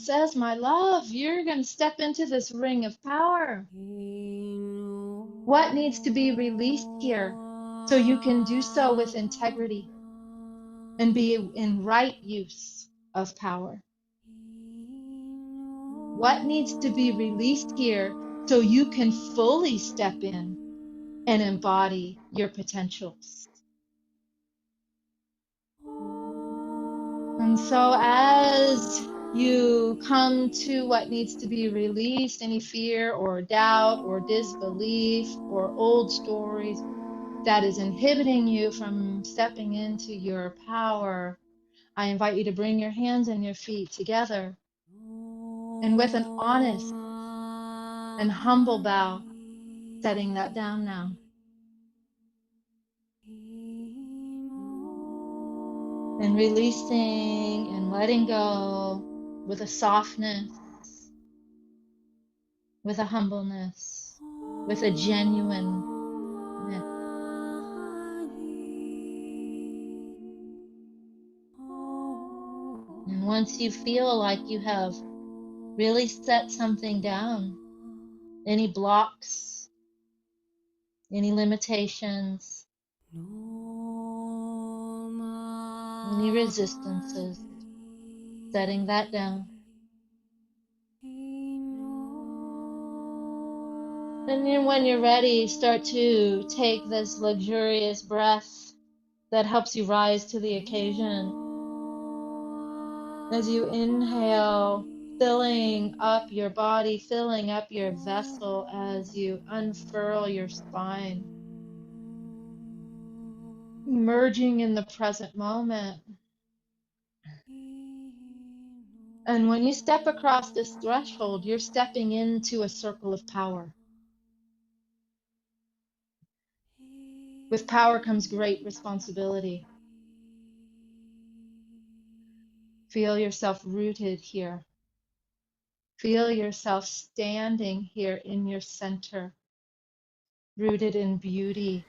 says, my love, you're going to step into this ring of power. What needs to be released here so you can do so with integrity and be in right use of power? What needs to be released here so you can fully step in and embody your potentials? And so as you come to what needs to be released, any fear or doubt or disbelief or old stories that is inhibiting you from stepping into your power, I invite you to bring your hands and your feet together and with an honest and humble bow, setting that down now. And releasing and letting go with a softness, with a humbleness, with a genuineness. And once you feel like you have really set something down, any blocks, any limitations, any resistances, setting that down. And then when you're ready, start to take this luxurious breath that helps you rise to the occasion. As you inhale, filling up your body, filling up your vessel as you unfurl your spine, merging in the present moment. And when you step across this threshold, you're stepping into a circle of power. With power comes great responsibility. Feel yourself rooted here. Feel yourself standing here in your center, rooted in beauty,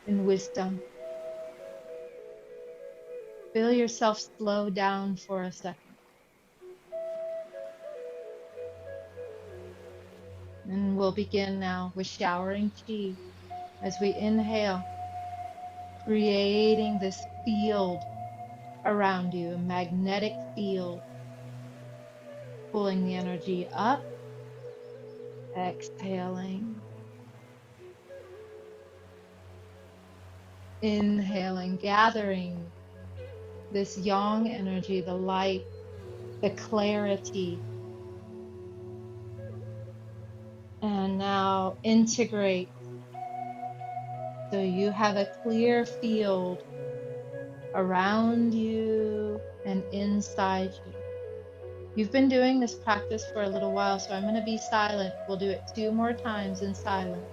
in wisdom. Feel yourself slow down for a second. And we'll begin now with showering chi as we inhale, creating this field around you, a magnetic field, pulling the energy up, exhaling, inhaling, gathering this yang energy, the light, the clarity. And now integrate so you have a clear field around you and inside you. You've been doing this practice for a little while, so I'm going to be silent. We'll do it 2 more times in silence.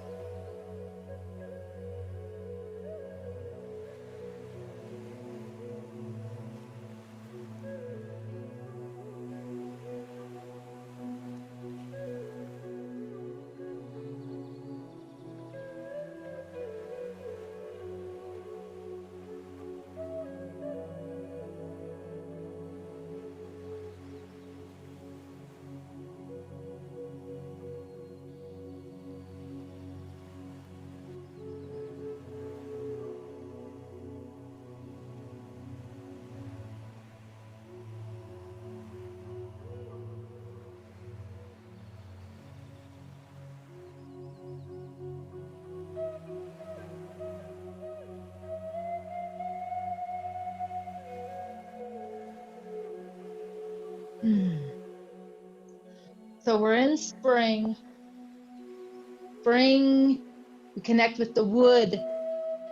So we're in spring. Spring, we connect with the wood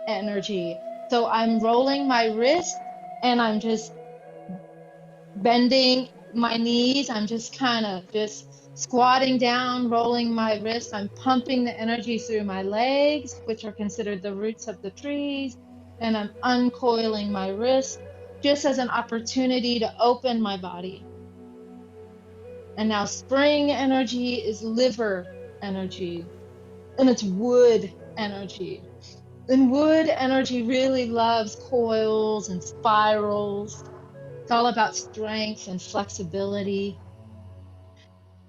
energy. So I'm rolling my wrist and I'm just bending my knees. I'm just kind of just squatting down, rolling my wrist. I'm pumping the energy through my legs, which are considered the roots of the trees. And I'm uncoiling my wrist just as an opportunity to open my body. And now spring energy is liver energy, and it's wood energy. And wood energy really loves coils and spirals. It's all about strength and flexibility.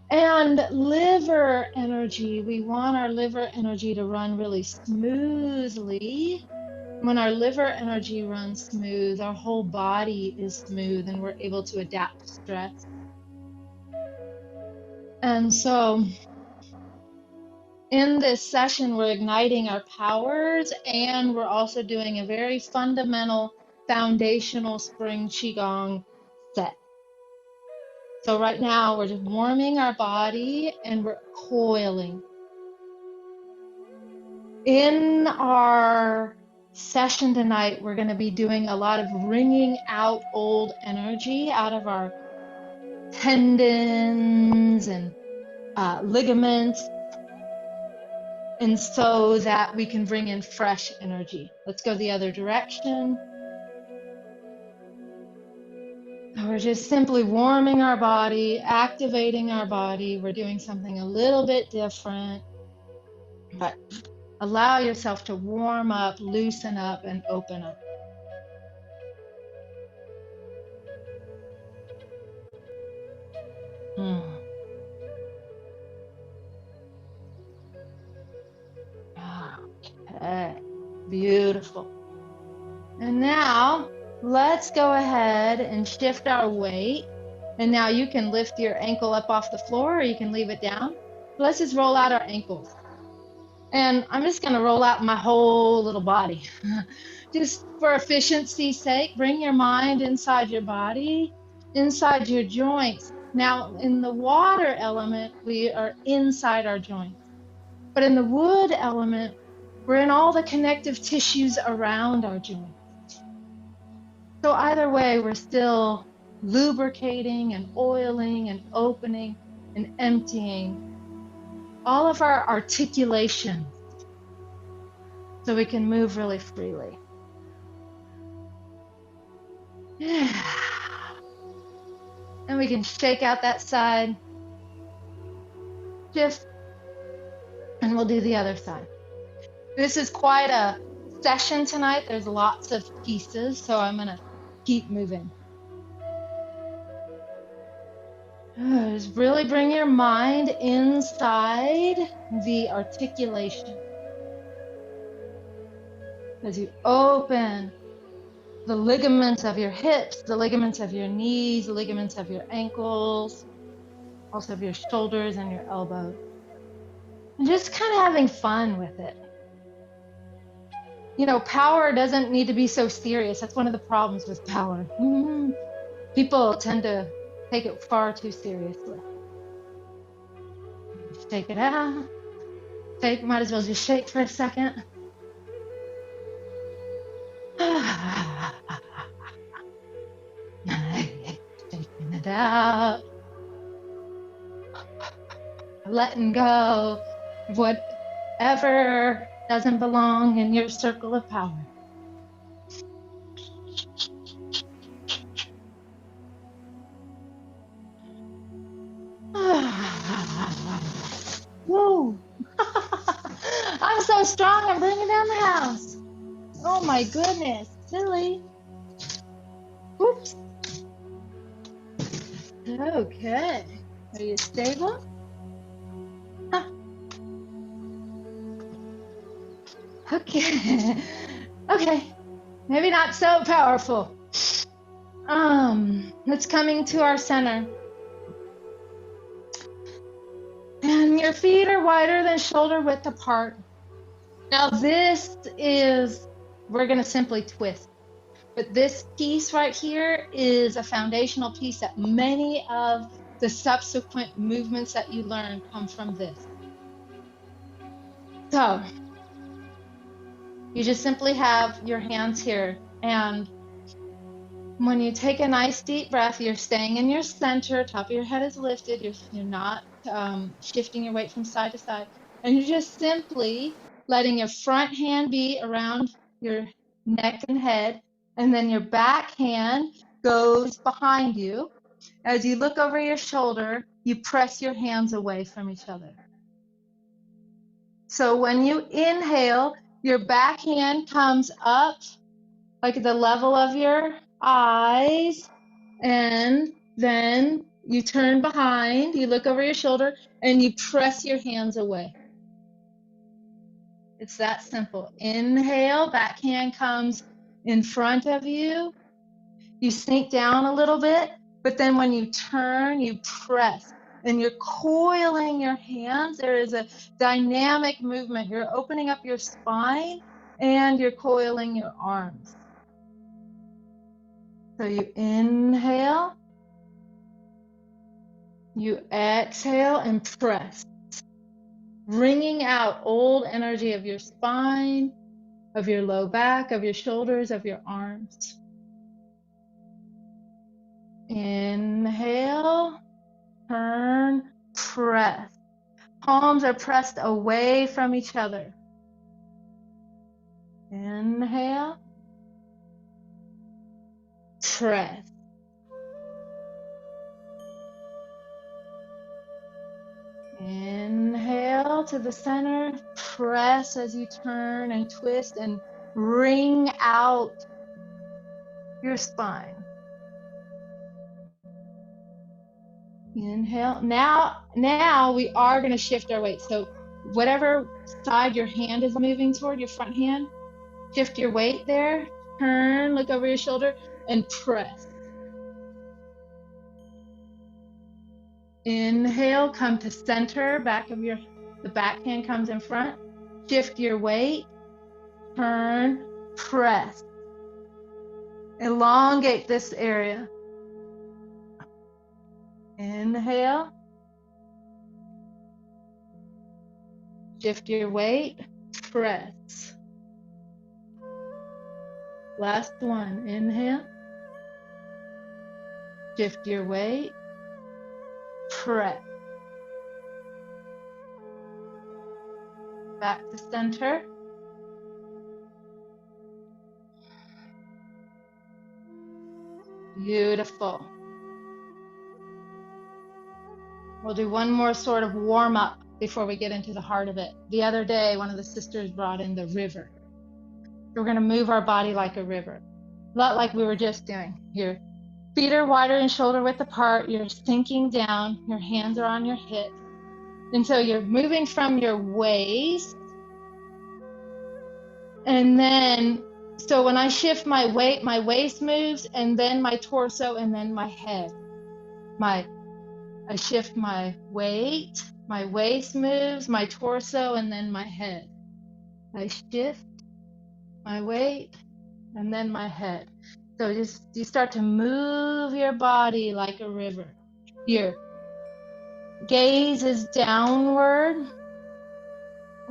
And liver energy, we want our liver energy to run really smoothly. When our liver energy runs smooth, our whole body is smooth and we're able to adapt to stress. And so in this session, we're igniting our powers and we're also doing a very fundamental foundational spring Qigong set. So right now we're just warming our body and we're coiling. In our session tonight, we're going to be doing a lot of wringing out old energy out of our tendons and ligaments, and so that we can bring in fresh energy. Let's go the other direction. We're just simply warming our body, activating our body. We're doing something a little bit different, but allow yourself to warm up, loosen up, and open up. Okay, beautiful. And now let's go ahead and shift our weight. And now you can lift your ankle up off the floor or you can leave it down. Let's just roll out our ankles. And I'm just going to roll out my whole little body. Just for efficiency's sake, bring your mind inside your body, inside your joints. Now, in the water element, we are inside our joints. But in the wood element, we're in all the connective tissues around our joints. So either way, we're still lubricating and oiling and opening and emptying all of our articulations so we can move really freely. Yeah. And we can shake out that side, shift, and we'll do the other side. This is quite a session tonight. There's lots of pieces, so I'm going to keep moving. Just really bring your mind inside the articulation. As you open the ligaments of your hips, the ligaments of your knees, the ligaments of your ankles, also of your shoulders and your elbows. And just kind of having fun with it. You know, power doesn't need to be so serious. That's one of the problems with power. People tend to take it far too seriously. Shake it out. Might as well just shake for a second. Shaking it out. Letting go of whatever doesn't belong in your circle of power. Whoa. I'm so strong, I'm bringing down the house. Oh my goodness, silly. Oops. Okay, are you stable? Okay, okay, maybe not so powerful. It's coming to our center. And your feet are wider than shoulder width apart. Now this is, we're gonna simply twist. But this piece right here is a foundational piece that many of the subsequent movements that you learn come from this. So you just simply have your hands here, and when you take a nice deep breath, you're staying in your center, top of your head is lifted, you're not shifting your weight from side to side, and you're just simply letting your front hand be around your neck and head, and then your back hand goes behind you. As you look over your shoulder, you press your hands away from each other. So when you inhale, your back hand comes up like the level of your eyes, And then you turn behind, you look over your shoulder, and you press your hands away. It's that simple. Inhale, back hand comes in front of you. You sink down a little bit, but then when you turn, you press. And you're coiling your hands. There is a dynamic movement. You're opening up your spine and you're coiling your arms. So you inhale, you exhale and press, wringing out old energy of your spine, of your low back, of your shoulders, of your arms. Inhale, turn, press. Palms are pressed away from each other. Inhale, press. Inhale to the center, press as you turn and twist and wring out your spine. Inhale. Now we are going to shift our weight. So whatever side your hand is moving toward, your front hand, shift your weight there. Turn, look over your shoulder, and press. Inhale, come to center, the back hand comes in front. Shift your weight, turn, press. Elongate this area. Inhale. Shift your weight, press. Last one, inhale. Shift your weight, press. Back to center. Beautiful. We'll do one more sort of warm up before we get into the heart of it. The other day, one of the sisters brought in the river. We're going to move our body like a river. A lot like we were just doing. Your feet are wider and shoulder width apart. You're sinking down. Your hands are on your hips. And so you're moving from your waist. And then, so when I shift my weight, my waist moves, and then my torso, and then my head. I shift my weight, my waist moves, my torso, and then my head. I shift my weight, and then my head. So you start to move your body like a river. Your gaze is downward.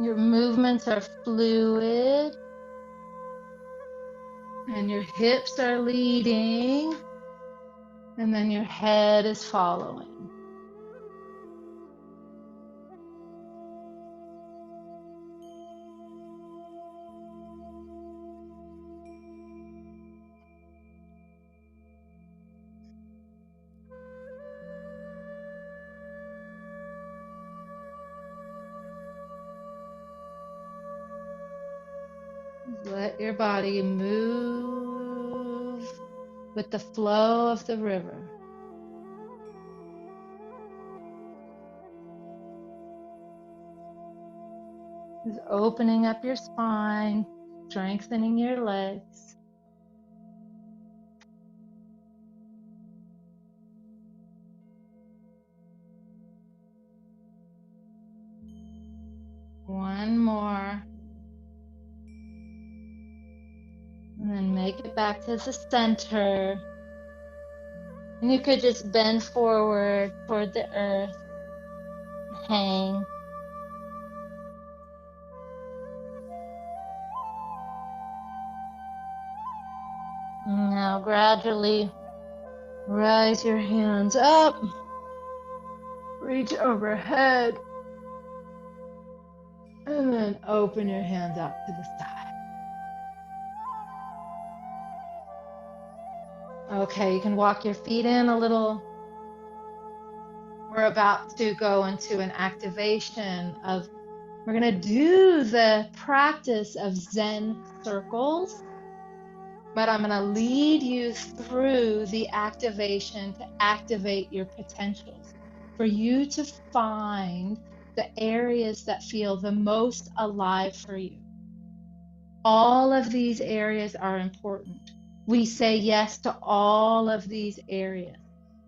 Your movements are fluid. And your hips are leading. And then your head is following. Let your body move with the flow of the river. Just opening up your spine, strengthening your legs. One more. And then make it back to the center. And you could just bend forward toward the earth, hang. And now gradually rise your hands up, reach overhead, and then open your hands up to the side. Okay, you can walk your feet in a little. We're about to go into an activation we're going to do the practice of Zen circles. but I'm going to lead you through the activation to activate your potentials, for you to find the areas that feel the most alive for you. All of these areas are important. We say yes to all of these areas.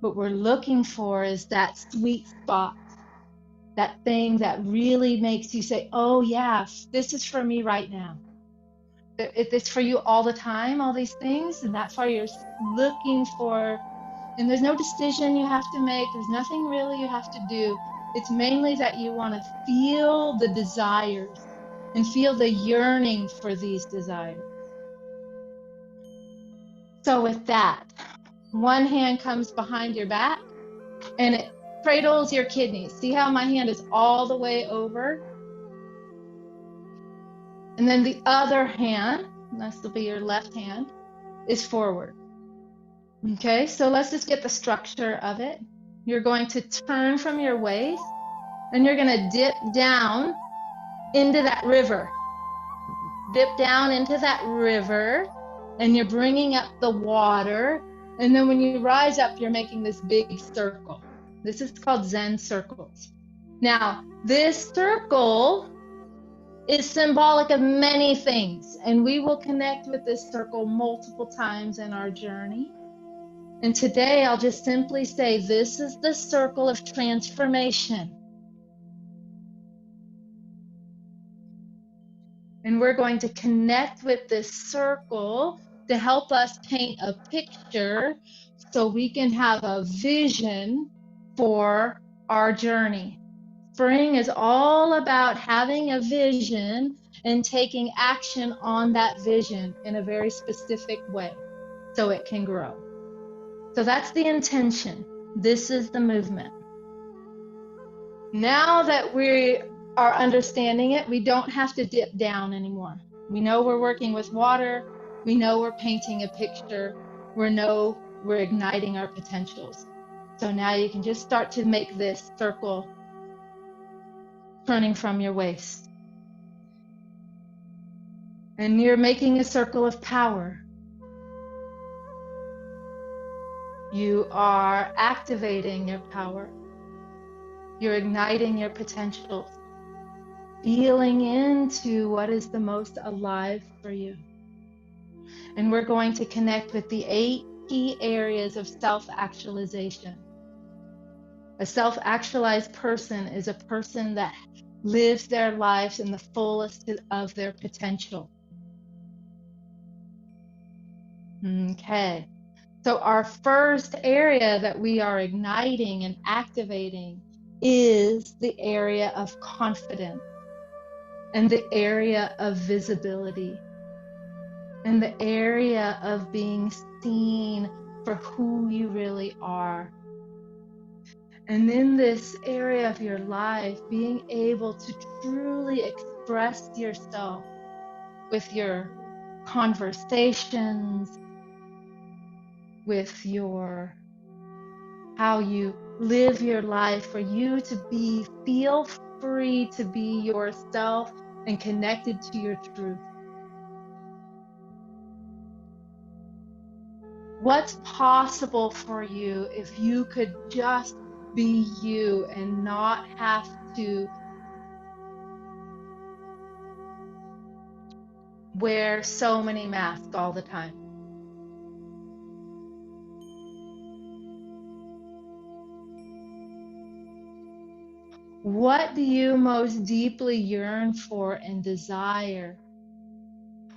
What we're looking for is that sweet spot, that thing that really makes you say, oh, yeah, this is for me right now. If it's for you all the time, all these things, and that's why you're looking for, and there's no decision you have to make. There's nothing really you have to do. It's mainly that you want to feel the desires and feel the yearning for these desires. So with that, one hand comes behind your back and it cradles your kidneys. See how my hand is all the way over? And then the other hand, this will be your left hand, is forward. Okay, so let's just get the structure of it. You're going to turn from your waist and you're going to dip down into that river. Dip down into that river and you're bringing up the water. And then when you rise up, you're making this big circle. This is called Zen circles. Now, this circle is symbolic of many things, and we will connect with this circle multiple times in our journey. And today I'll just simply say, this is the circle of transformation. And we're going to connect with this circle to help us paint a picture so we can have a vision for our journey. Spring is all about having a vision and taking action on that vision in a very specific way so it can grow. So that's the intention. This is the movement. Now that we are understanding it, we don't have to dip down anymore. We know we're working with water. We know we're painting a picture. We're igniting our potentials. So now you can just start to make this circle turning from your waist. And you're making a circle of power. You are activating your power. You're igniting your potentials. Feeling into what is the most alive for you. And we're going to connect with the 8 key areas of self-actualization. A self-actualized person is a person that lives their lives in the fullest of their potential. Okay. So our first area that we are igniting and activating is the area of confidence and the area of visibility and the area of being seen for who you really are. And in this area of your life, being able to truly express yourself with your conversations, with your how you live your life, for you to feel free to be yourself and connected to your truth. What's possible for you if you could just be you and not have to wear so many masks all the time? What do you most deeply yearn for and desire?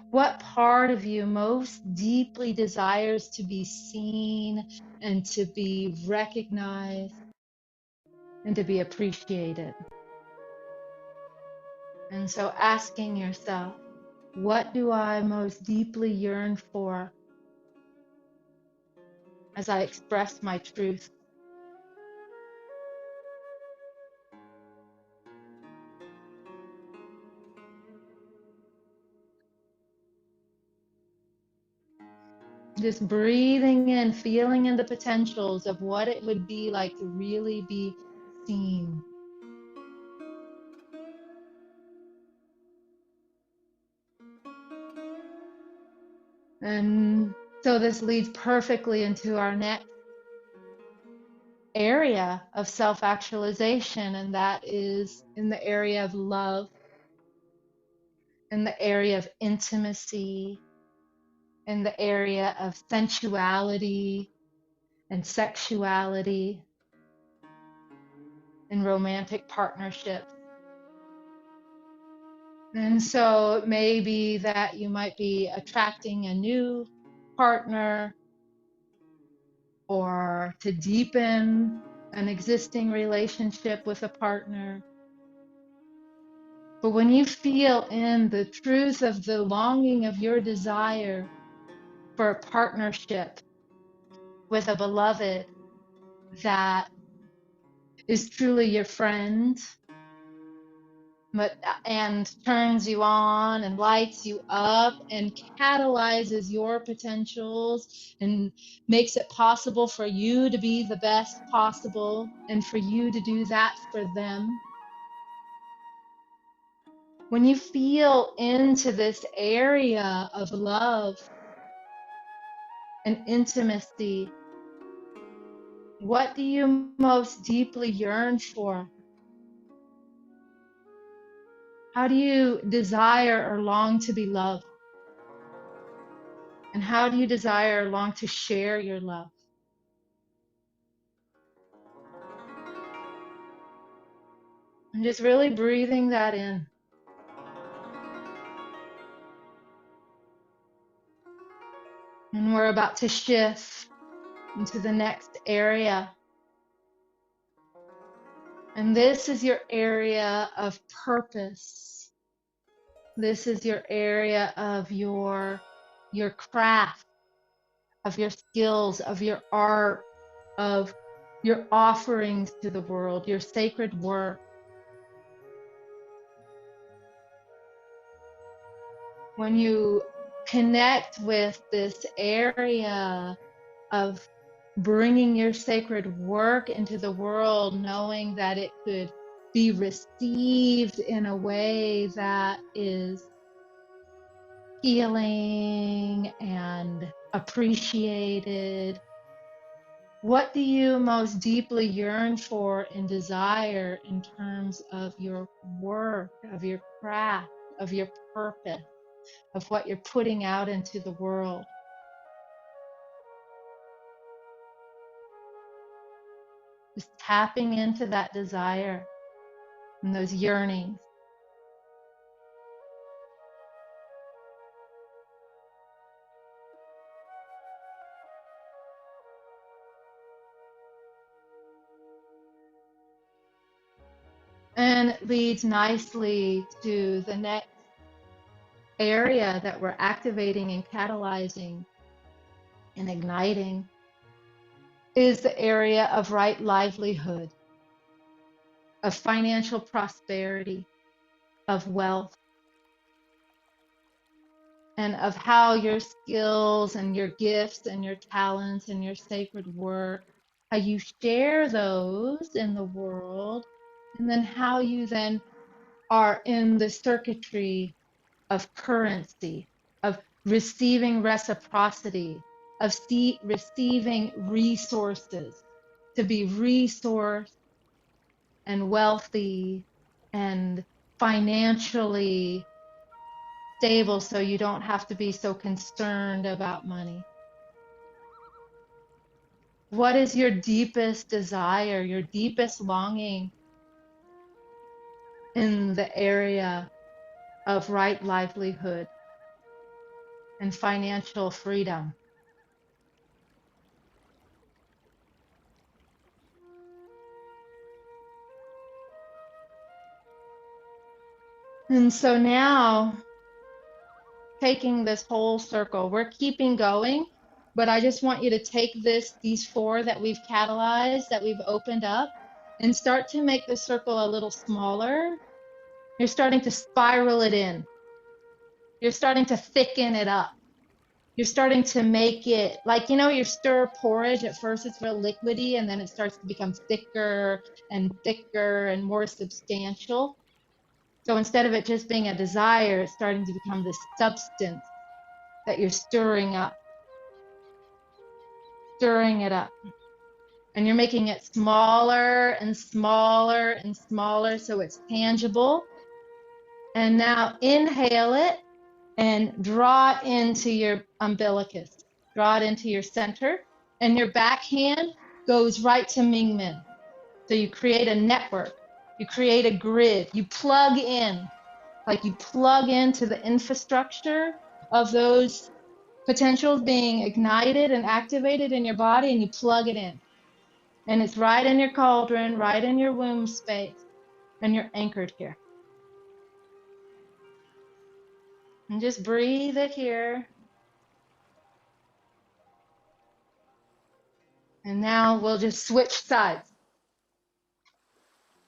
What part of you most deeply desires to be seen and to be recognized and to be appreciated? And so asking yourself, what do I most deeply yearn for as I express my truth? Just breathing in, feeling in the potentials of what it would be like to really be seen. And so this leads perfectly into our next area of self-actualization, and that is in the area of love, in the area of intimacy, in the area of sensuality and sexuality in romantic partnerships. And so it may be that you might be attracting a new partner or to deepen an existing relationship with a partner. But when you feel in the truth of the longing of your desire for a partnership with a beloved that is truly your friend, and turns you on and lights you up and catalyzes your potentials and makes it possible for you to be the best possible and for you to do that for them. When you feel into this area of love and intimacy, what do you most deeply yearn for? How do you desire or long to be loved? And how do you desire or long to share your love? And just really breathing that in. And we're about to shift into the next area. And this is your area of purpose. This is your area of your craft, of your skills, of your art, of your offerings to the world, your sacred work. When you connect with this area of bringing your sacred work into the world, knowing that it could be received in a way that is healing and appreciated. What do you most deeply yearn for and desire in terms of your work, of your craft, of your purpose, of what you're putting out into the world? Just tapping into that desire and those yearnings. And it leads nicely to the next area that we're activating and catalyzing and igniting is the area of right livelihood, of financial prosperity, of wealth, and of how your skills and your gifts and your talents and your sacred work, how you share those in the world, and then how you then are in the circuitry of currency, of receiving reciprocity, of receiving resources, to be resourced and wealthy and financially stable so you don't have to be so concerned about money. What is your deepest desire, your deepest longing in the area of right livelihood and financial freedom? And so now, taking this whole circle, we're keeping going, but I just want you to take these four that we've catalyzed, that we've opened up, and start to make the circle a little smaller. You're starting to spiral it in. You're starting to thicken it up. You're starting to make it like, you stir porridge. At first it's real liquidy, and then it starts to become thicker and more substantial. So instead of it just being a desire, it's starting to become this substance. that you're stirring up, stirring it up. And you're making it smaller and smaller and smaller so it's tangible. And now inhale it and draw it into your umbilicus. Draw it into your center. And your backhand goes right to Mingmen. So you create a network. You create a grid. You plug in, like you plug into the infrastructure of those potentials being ignited and activated in your body, and you plug it in. And it's right in your cauldron, right in your womb space, and you're anchored here. And just breathe it here. And now we'll just switch sides.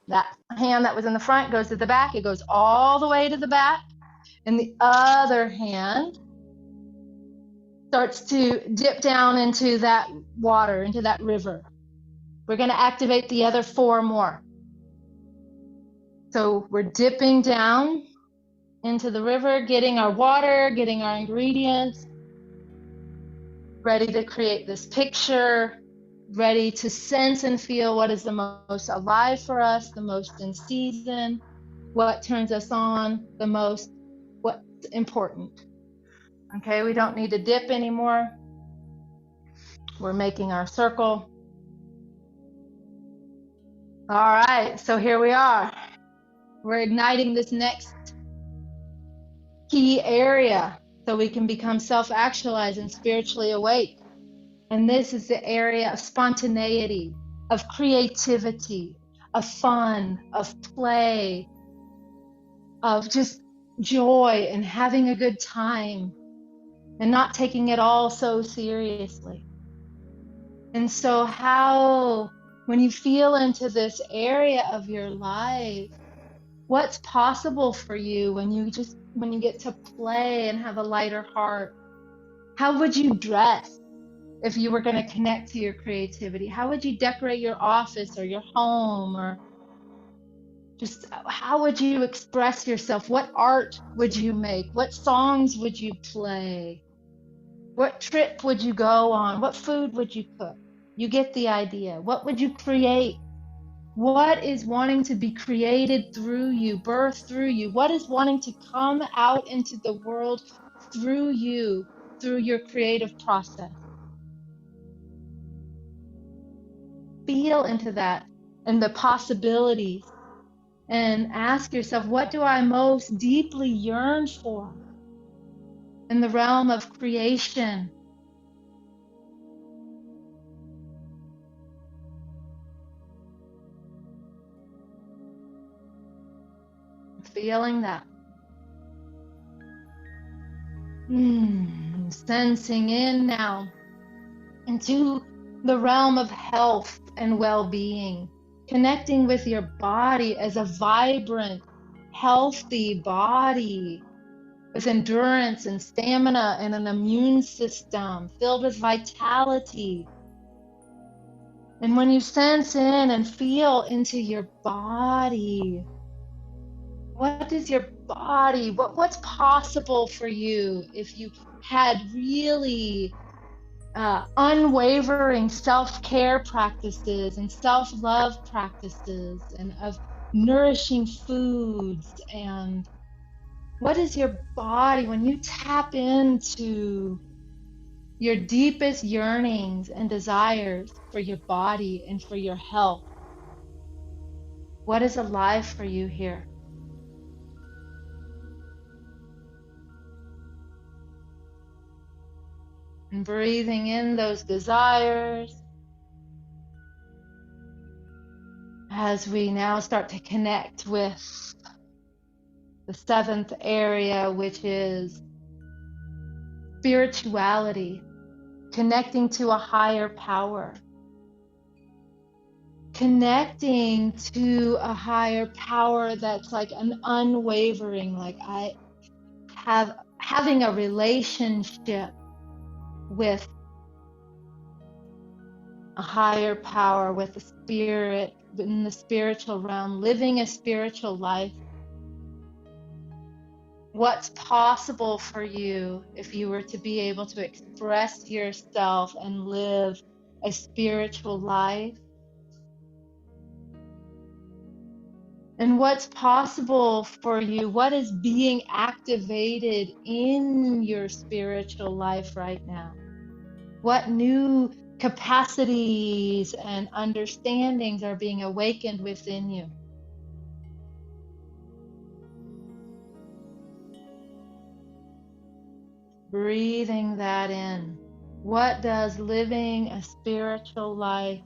That hand that was in the front goes to the back. It goes all the way to the back. And the other hand starts to dip down into that water, into that river. We're going to activate the other 4 more. So we're dipping down into the river, getting our water, getting our ingredients, ready to create this picture, ready to sense and feel what is the most alive for us, the most in season, what turns us on the most, what's important. Okay, we don't need to dip anymore. We're making our circle. All right, so here we are. We're igniting this next key area so we can become self-actualized and spiritually awake. And this is the area of spontaneity, of creativity, of fun, of play, of just joy and having a good time and not taking it all so seriously. And so when you feel into this area of your life, what's possible for you when you get to play and have a lighter heart? How would you dress if you were going to connect to your creativity? How would you decorate your office or your home? Or just how would you express yourself? What art would you make? What songs would you play? What trip would you go on? What food would you cook? You get the idea. What would you create? What is wanting to be created through you, birthed through you? What is wanting to come out into the world through you, through your creative process? Feel into that and the possibilities and ask yourself, what do I most deeply yearn for in the realm of creation? Feeling that. Sensing in now into the realm of health and well-being, connecting with your body as a vibrant, healthy body with endurance and stamina and an immune system filled with vitality. And when you sense in and feel into your body, what is your body? What's possible for you if you had really unwavering self-care practices and self-love practices and of nourishing foods? And what is your body when you tap into your deepest yearnings and desires for your body and for your health? What is alive for you here? And breathing in those desires as we now start to connect with the 7th area, which is spirituality, connecting to a higher power. Connecting to a higher power that's like an unwavering, like having a relationship with a higher power, with the spirit, in the spiritual realm, living a spiritual life what's possible for you if you were to be able to express yourself and live a spiritual life. And what's possible for you, what is being activated in your spiritual life right now? What new capacities and understandings are being awakened within you? Breathing that in. What does living a spiritual life,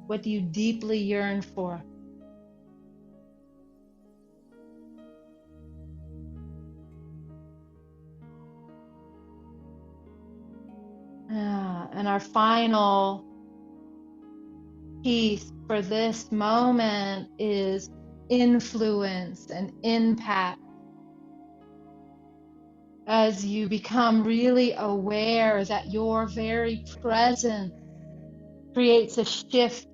what do you deeply yearn for? And our final piece for this moment is influence and impact. As you become really aware that your very presence creates a shift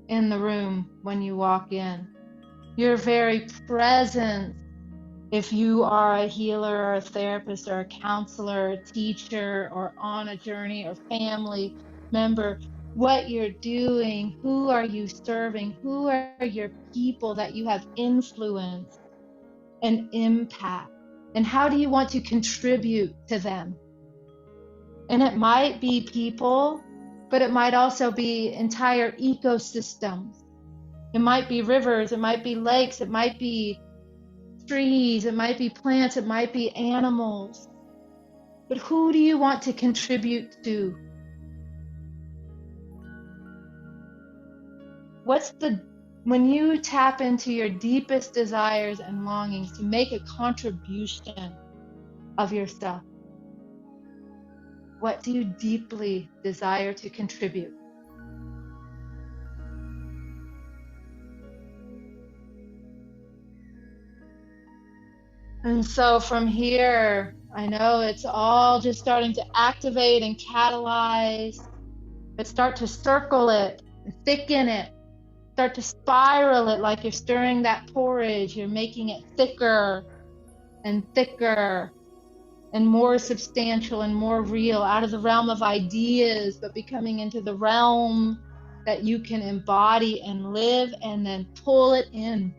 in the room when you walk in. Your very presence, if you are a healer or a therapist or a counselor, a teacher, or on a journey or family member, what you're doing, who are you serving, who are your people that you have influence and impact, and how do you want to contribute to them? And it might be people, but it might also be entire ecosystems. It might be rivers, it might be lakes, it might be trees, it might be plants, it might be animals. But who do you want to contribute to? When you tap into your deepest desires and longings to make a contribution of yourself, what do you deeply desire to contribute? And so from here, I know it's all just starting to activate and catalyze, but start to circle it, and thicken it, start to spiral it like you're stirring that porridge. You're making it thicker and thicker and more substantial and more real, out of the realm of ideas, but becoming into the realm that you can embody and live, and then pull it in.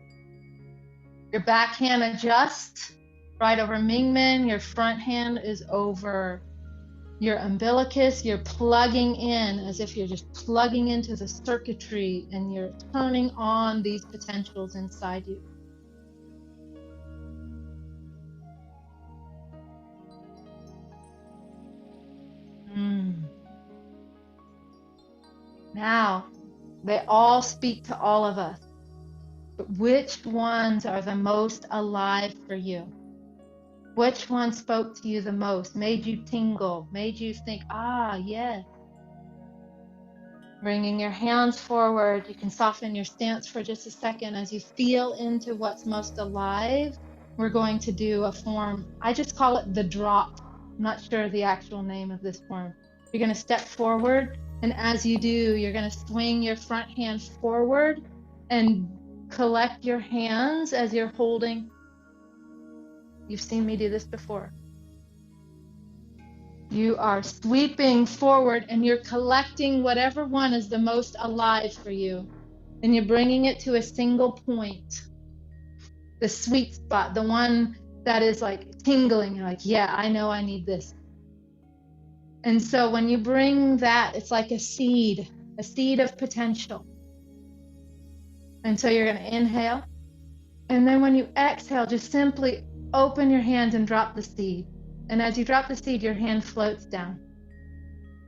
Your back hand adjusts right over Mingmen. Your front hand is over your umbilicus. You're plugging in as if you're just plugging into the circuitry, and you're turning on these potentials inside you. Now, they all speak to all of us. But which ones are the most alive for you? Which one spoke to you the most, made you tingle, made you think, yes. Bringing your hands forward, you can soften your stance for just a second. As you feel into what's most alive, we're going to do a form. I just call it the drop. I'm not sure the actual name of this form. You're going to step forward, and as you do, you're going to swing your front hand forward and collect your hands as you're holding. You've seen me do this before. You are sweeping forward and you're collecting whatever one is the most alive for you. And you're bringing it to a single point. The sweet spot, the one that is like tingling. You're like, yeah, I know I need this. And so when you bring that, it's like a seed of potential. And so you're going to inhale. And then when you exhale, just simply open your hand and drop the seed. And as you drop the seed, your hand floats down.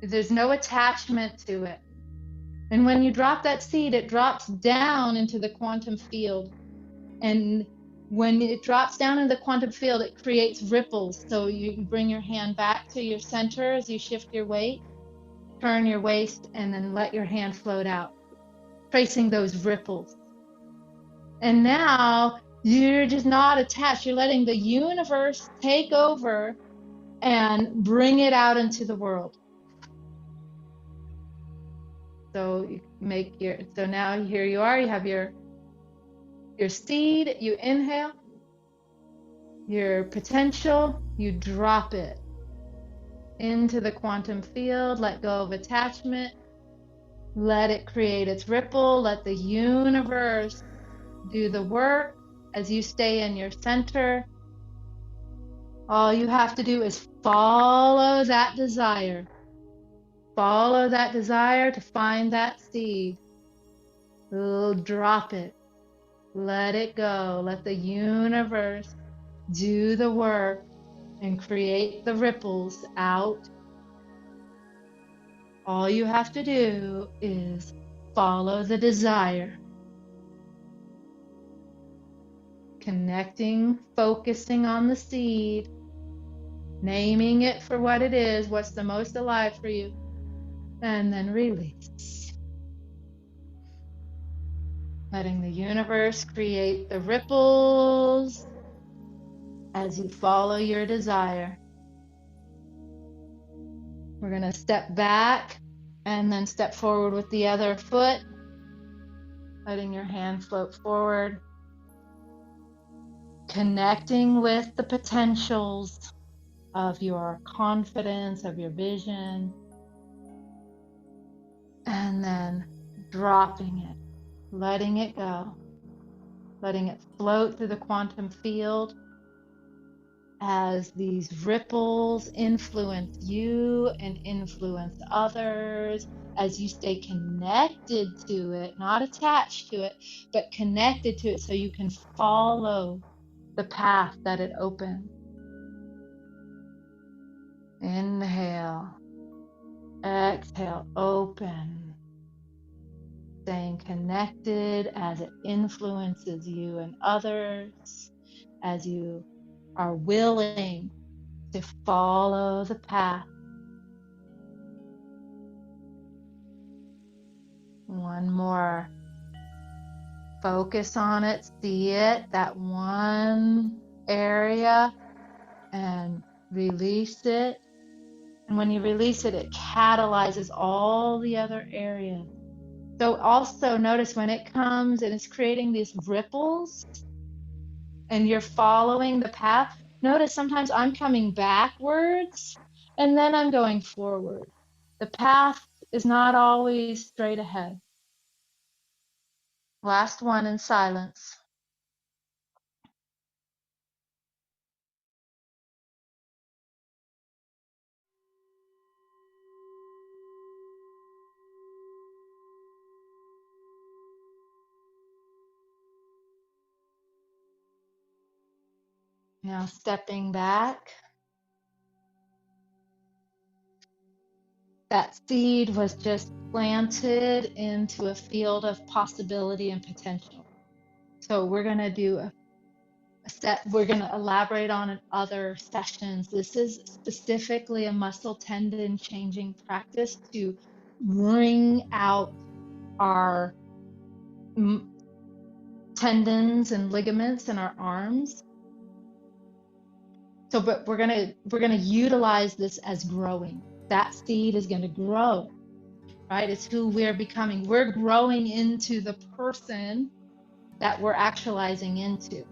There's no attachment to it. And when you drop that seed, it drops down into the quantum field. And when it drops down into the quantum field, it creates ripples. So you bring your hand back to your center as you shift your weight, turn your waist, and then let your hand float out, tracing those ripples. And now you're just not attached. You're letting the universe take over and bring it out into the world. So you so now here you are, you have your seed, you inhale. your potential, you drop it into the quantum field, let go of attachment, let it create its ripple, let the universe do the work as you stay in your center. All you have to do is follow that desire. Follow that desire to find that seed. Drop it. Let it go. Let the universe do the work and create the ripples out. All you have to do is follow the desire. Connecting, focusing on the seed, naming it for what it is, what's the most alive for you, and then release. Letting the universe create the ripples as you follow your desire. We're going to step back and then step forward with the other foot, letting your hand float forward, connecting with the potentials of your confidence, of your vision, and then dropping it, letting it go, letting it float through the quantum field as these ripples influence you and influence others, as you stay connected to it, not attached to it, but connected to it so you can follow the path that it opens. Inhale, exhale, open. Staying connected as it influences you and others, as you are willing to follow the path. One more. Focus on it, see it, that one area, and release it. And when you release it, it catalyzes all the other areas. So also notice when it comes and it's creating these ripples and you're following the path, notice sometimes I'm coming backwards and then I'm going forward. The path is not always straight ahead. Last one in silence. Now stepping back. That seed was just planted into a field of possibility and potential. So we're going to do a set, we're going to elaborate on in other sessions. This is specifically a muscle tendon changing practice to bring out our tendons and ligaments in our arms. So, but we're going to utilize this as growing. That seed is going to grow, right? It's who we're becoming. We're growing into the person that we're actualizing into.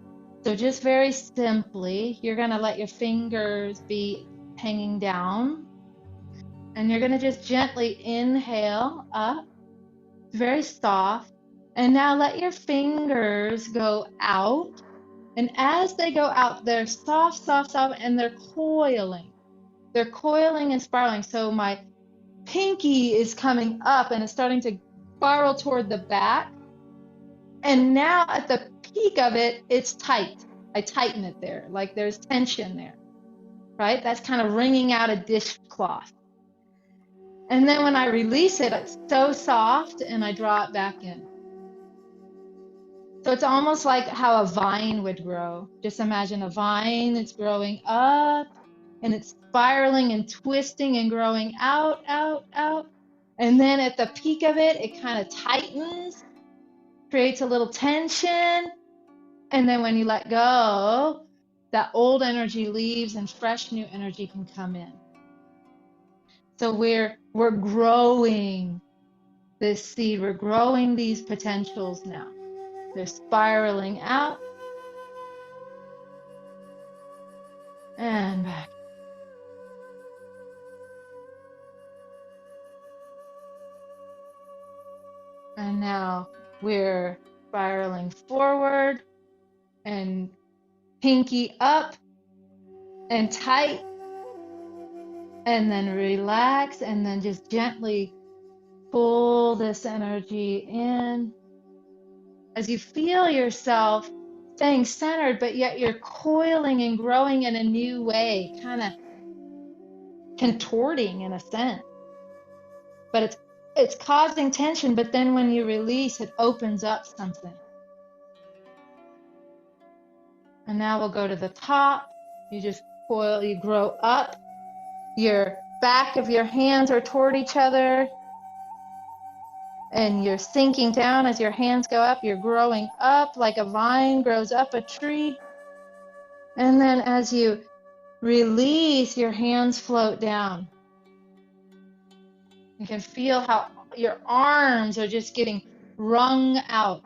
So just very simply, you're going to let your fingers be hanging down, and you're going to just gently inhale up, very soft, and now let your fingers go out. And as they go out, they're soft, soft, soft, and they're coiling. They're coiling and spiraling. So my pinky is coming up and it's starting to spiral toward the back. And now at the peak of it, it's tight. I tighten it there, like there's tension there, right? That's kind of wringing out a dishcloth. And then when I release it, it's so soft and I draw it back in. So it's almost like how a vine would grow. Just imagine a vine that's growing up and it's spiraling and twisting and growing out, out, out. And then at the peak of it, it kind of tightens, creates a little tension. And then when you let go, that old energy leaves and fresh new energy can come in. So we're growing this seed. We're growing these potentials now. They're spiraling out. and back. And now we're spiraling forward and pinky up and tight, and then relax, and then just gently pull this energy in as you feel yourself staying centered, but yet you're coiling and growing in a new way, kind of contorting in a sense. But it's causing tension, but then when you release, it opens up something. And now we'll go to the top. You just coil, you grow up. Your back of your hands are toward each other, and you're sinking down as your hands go up. You're growing up like a vine grows up a tree. And then as you release, your hands float down. You can feel how your arms are just getting wrung out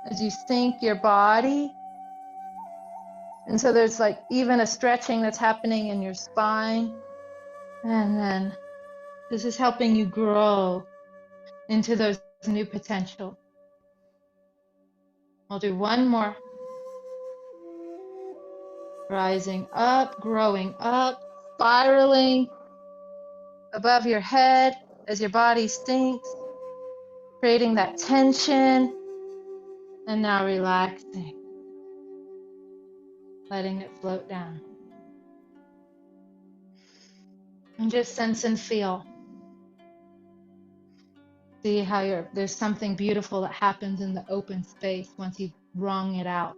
as you sink your body. And so there's like even a stretching that's happening in your spine. And then this is helping you grow into those new potential. I'll do one more. Rising up, growing up, spiraling above your head as your body sinks, creating that tension, and now relaxing, letting it float down. And just sense and feel. See how there's something beautiful that happens in the open space once you've wrung it out.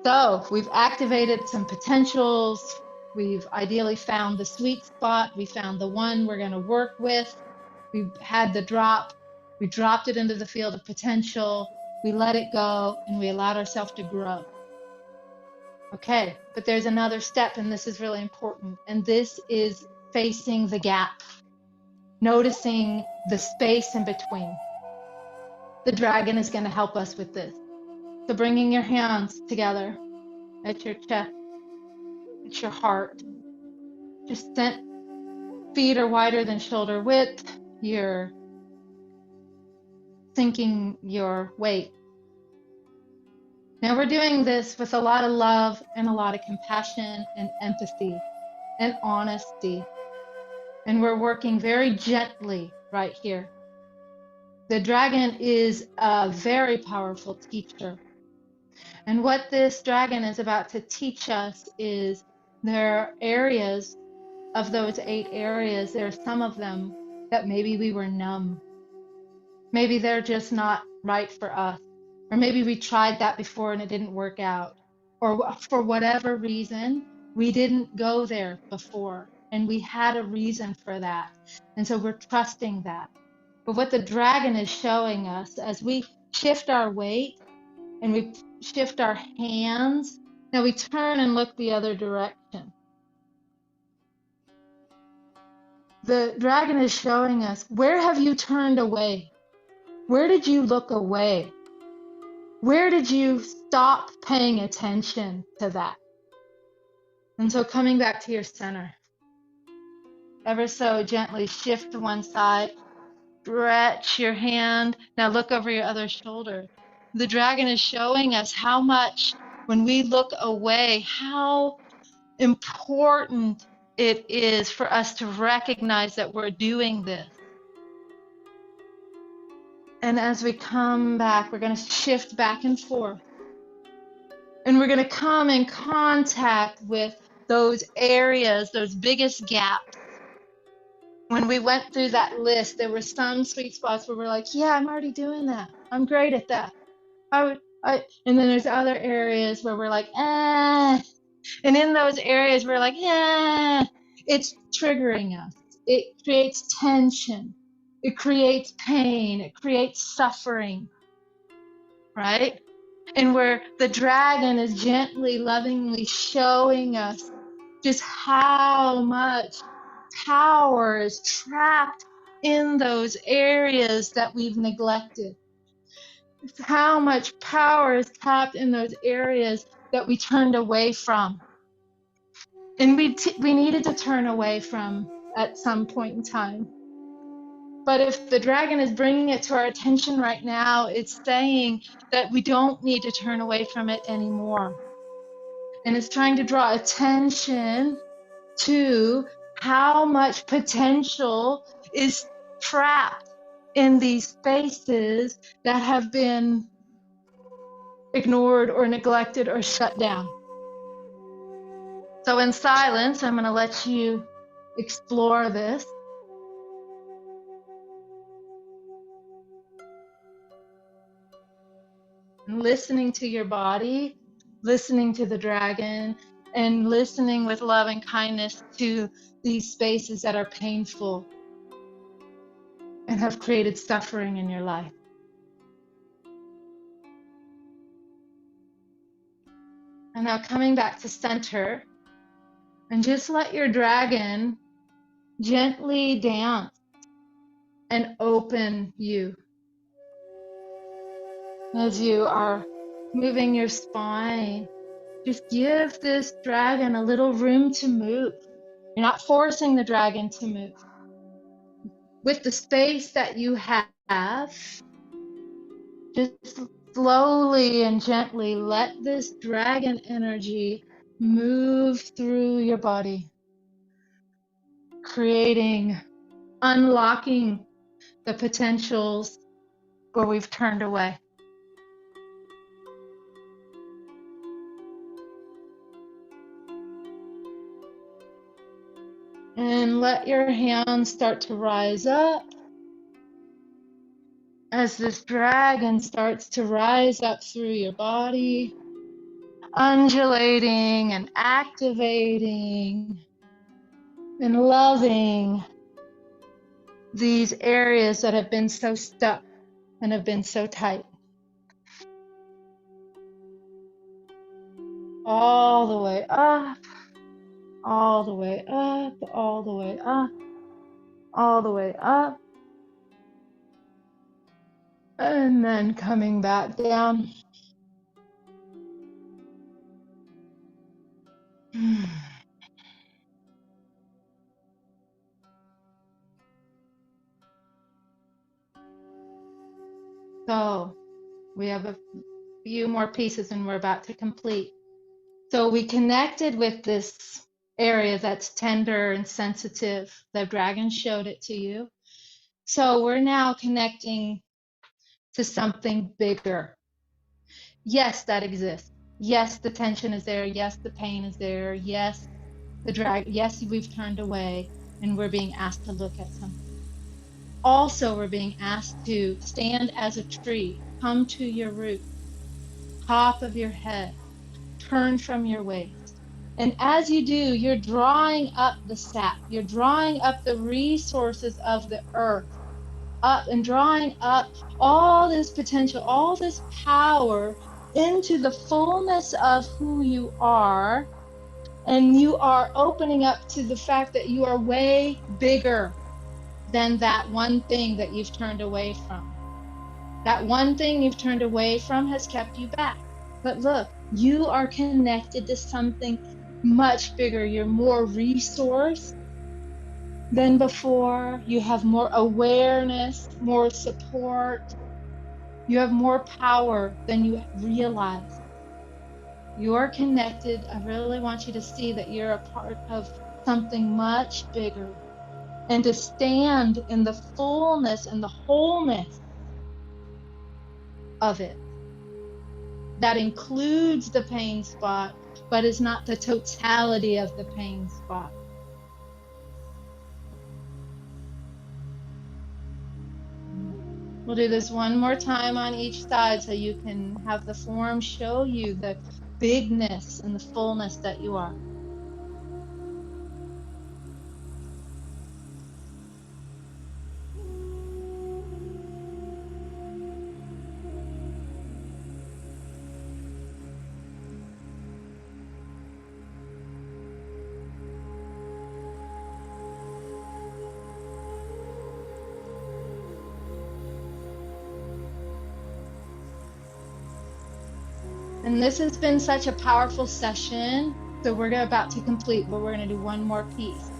So we've activated some potentials. We've ideally found the sweet spot. We found the one we're going to work with. We had the drop. We dropped it into the field of potential. We let it go, and we allowed ourselves to grow. Okay, but there's another step, and this is really important. And this is facing the gap, noticing the space in between. The dragon is going to help us with this. So bringing your hands together at your chest, at your heart. Just feet are wider than shoulder width. You're sinking your weight. Now we're doing this with a lot of love and a lot of compassion and empathy and honesty. And we're working very gently right here. The dragon is a very powerful teacher. And what this dragon is about to teach us is there are areas of those 8 areas, there are some of them that maybe we were numb. Maybe they're just not right for us. Or maybe we tried that before and it didn't work out. Or for whatever reason, we didn't go there before. And we had a reason for that. And so we're trusting that. But what the dragon is showing us as we shift our weight and we shift our hands, now we turn and look the other direction. The dragon is showing us, where have you turned away? Where did you look away? Where did you stop paying attention to that? And so coming back to your center, ever so gently shift to one side, stretch your hand. Now look over your other shoulder. The dragon is showing us how much, when we look away, how important it is for us to recognize that we're doing this. And as we come back, we're going to shift back and forth. And we're going to come in contact with those areas, those biggest gaps. When we went through that list, there were some sweet spots where we're like, yeah, I'm already doing that. I'm great at that. And then there's other areas where we're like, eh. And in those areas, we're like, yeah, it's triggering us. It creates tension. It creates pain. It creates suffering, right? And where the dragon is gently, lovingly showing us just how much power is trapped in those areas that we've neglected. It's how much power is tapped in those areas that we turned away from. And we needed to turn away from at some point in time. But if the dragon is bringing it to our attention right now, it's saying that we don't need to turn away from it anymore. And it's trying to draw attention to how much potential is trapped in these spaces that have been ignored or neglected or shut down. So in silence, I'm going to let you explore this. And listening to your body, listening to the dragon, and listening with love and kindness to these spaces that are painful and have created suffering in your life. And now coming back to center, and just let your dragon gently dance and open you as you are moving your spine. Just give this dragon a little room to move. You're not forcing the dragon to move. With the space that you have, just slowly and gently let this dragon energy move through your body, creating, unlocking the potentials where we've turned away. And let your hands start to rise up as this dragon starts to rise up through your body, undulating and activating and loving these areas that have been so stuck and have been so tight. All the way up, all the way up, all the way up, all the way up. And then coming back down. So we have a few more pieces and we're about to complete. So we connected with this area that's tender and sensitive. The dragon showed it to you. So we're now connecting to something bigger. Yes, that exists. Yes, the tension is there. Yes, the pain is there. Yes, yes, we've turned away and we're being asked to look at something. Also, we're being asked to stand as a tree, come to your root, top of your head, turn from your waist. And as you do, you're drawing up the sap, you're drawing up the resources of the earth, up and drawing up all this potential, all this power into the fullness of who you are. And you are opening up to the fact that you are way bigger than that one thing that you've turned away from. That one thing you've turned away from has kept you back. But look, you are connected to something much bigger. You're more resourced than before. You have more awareness, more support. You have more power than you realize. You're connected. I really want you to see that you're a part of something much bigger and to stand in the fullness and the wholeness of it. That includes the pain spot, but is not the totality of the pain spot. We'll do this one more time on each side so you can have the form show you the bigness and the fullness that you are. And this has been such a powerful session. So we're about to complete, but we're going to do one more piece.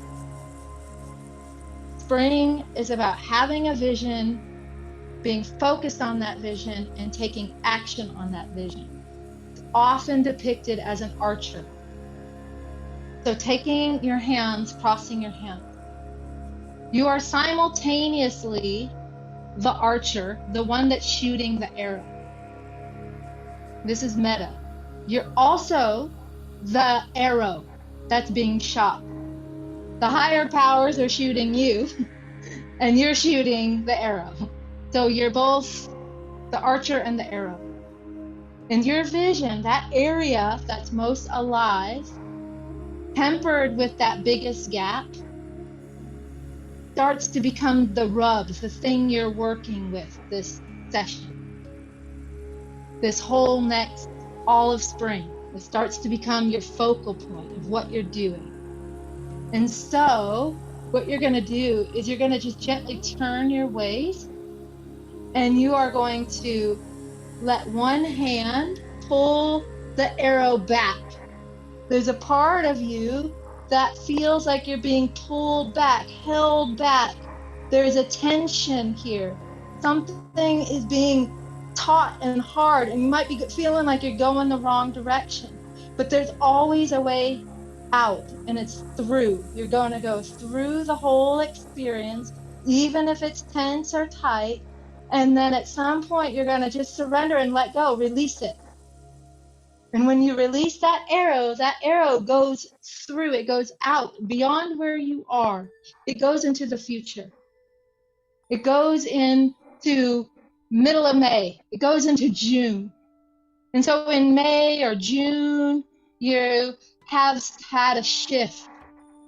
Spring is about having a vision, being focused on that vision, and taking action on that vision. It's often depicted as an archer. So taking your hands, crossing your hands. You are simultaneously the archer, the one that's shooting the arrow. This is meta. You're also the arrow that's being shot. The higher powers are shooting you, and you're shooting the arrow. So you're both the archer and the arrow. In your vision, that area that's most alive, tempered with that biggest gap, starts to become the rub, the thing you're working with this session. This whole next, all of spring, it starts to become your focal point of what you're doing. And so what you're going to do is you're going to just gently turn your weight, and you are going to let one hand pull the arrow back. There's a part of you that feels like you're being pulled back, held back. There's a tension here. Something is being taut and hard, and you might be feeling like you're going the wrong direction. But there's always a way out, and it's through. You're going to go through the whole experience, even if it's tense or tight. And then at some point, you're going to just surrender and let go, release it. And when you release that arrow goes through, it goes out beyond where you are. It goes into the future. It goes into middle of May. It goes into June. And so in May or June, you have had a shift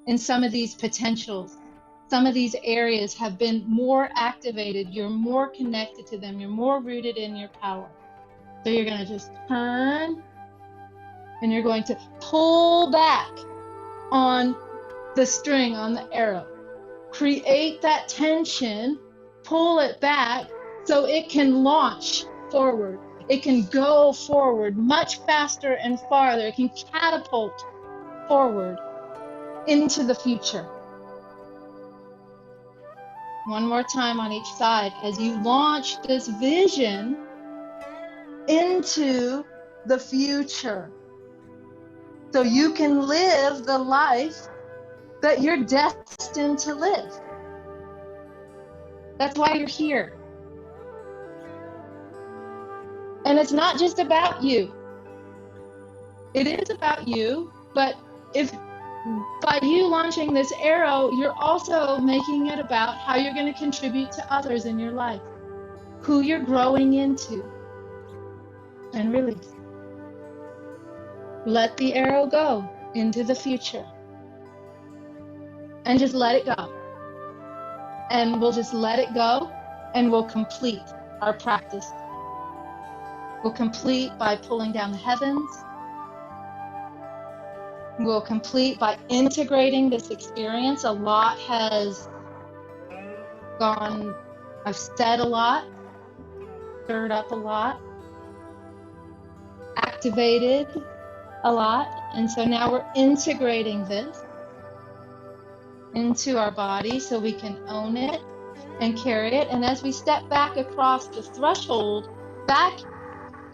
in some of these potentials. Some of these areas have been more activated. You're more connected to them. You're more rooted in your power. So you're going to just turn, and you're going to pull back on the string, on the arrow. Create that tension, pull it back so it can launch forward. It can go forward much faster and farther. It can catapult forward into the future. One more time on each side as you launch this vision into the future, so you can live the life that you're destined to live. That's why you're here. And it's not just about you. It is about you, but if by you launching this arrow, you're also making it about how you're going to contribute to others in your life, who you're growing into. And release. Let the arrow go into the future. And just let it go. And we'll just let it go, and we'll complete our practice. We'll complete by pulling down the heavens. We'll complete by integrating this experience. A lot has gone, I've said a lot, stirred up a lot, activated a lot. And so now we're integrating this into our body so we can own it and carry it. And as we step back across the threshold, back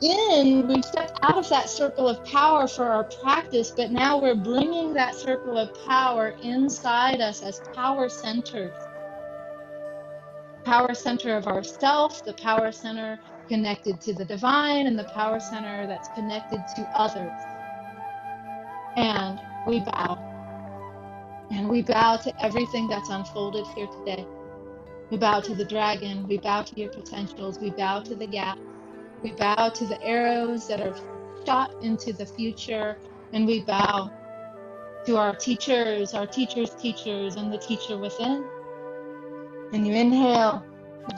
in, we've stepped out of that circle of power for our practice, but now we're bringing that circle of power inside us as power centers. Power center of ourself, the power center connected to the divine, and the power center that's connected to others. And we bow. And we bow to everything that's unfolded here today. We bow to the dragon. We bow to your potentials. We bow to the gap. We bow to the arrows that are shot into the future. And we bow to our teachers, our teachers' teachers, and the teacher within. And you inhale,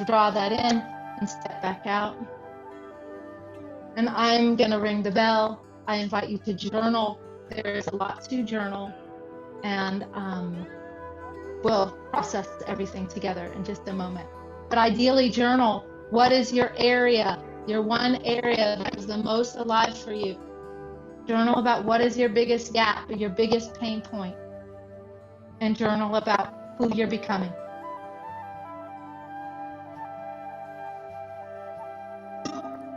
draw that in, and step back out. And I'm going to ring the bell. I invite you to journal. There's a lot to journal. And we'll process everything together in just a moment. But ideally, journal. What is your area your one area that is the most alive for you. Journal about what is your biggest gap or your biggest pain point, and journal about who you're becoming.